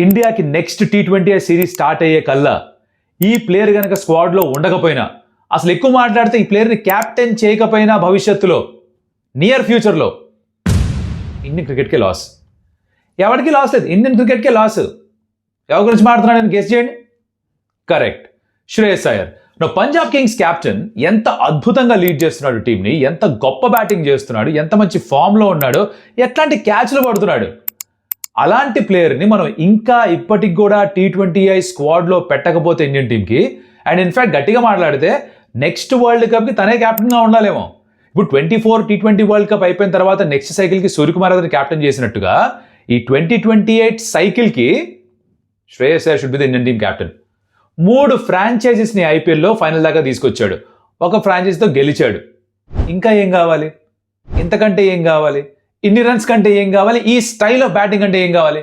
ఇండియాకి next T20 series start అయ్యే కల్లా ఈ ప్లేయర్ కనుక స్క్వాడ్లో ఉండకపోయినా, అసలు ఎక్కువ మాట్లాడితే ఈ ప్లేయర్ని క్యాప్టెన్ చేయకపోయినా భవిష్యత్తులో నియర్ ఫ్యూచర్లో ఇండియన్ క్రికెట్కే లాస్. ఎవరికి లాస్ లేదు, ఇండియన్ క్రికెట్కే లాస్. ఎవరి గురించి మాట్లాడుతున్నాడని గెస్ చేయండి. Correct, Shreyas Iyer. Punjab Kings captain ఎంత అద్భుతంగా లీడ్ చేస్తున్నాడు టీంని, ఎంత గొప్ప బ్యాటింగ్ చేస్తున్నాడు, ఎంత మంచి ఫామ్లో ఉన్నాడు, ఎట్లాంటి క్యాచ్లు పడుతున్నాడు. అలాంటి ప్లేయర్ని మనం ఇంకా ఇప్పటికి కూడా T20 స్క్వాడ్లో పెట్టకపోతే ఇండియన్ టీంకి, అండ్ ఇన్ఫ్యాక్ట్ గట్టిగా మాట్లాడితే నెక్స్ట్ వరల్డ్ కప్కి తనే క్యాప్టెన్గా ఉండాలేమో. ఇప్పుడు 24 T20 వరల్డ్ కప్ అయిపోయిన తర్వాత నెక్స్ట్ సైకిల్కి సూర్యకుమార్ యాదవ్ క్యాప్టెన్ చేసినట్టుగా ఈ 2028 సైకిల్కి Shreyas Iyer should be the Indian team captain. 3 ఫ్రాంచైజీస్ని ఐపీఎల్లో ఫైనల్ దాకా తీసుకొచ్చాడు, ఒక ఫ్రాంచైజీతో గెలిచాడు. ఇంకా ఏం కావాలి? ఇంతకంటే ఏం కావాలి? ఇన్ని రన్స్ కంటే ఏం కావాలి? ఈ స్టైల్ ఆఫ్ బ్యాటింగ్ అంటే ఏం కావాలి?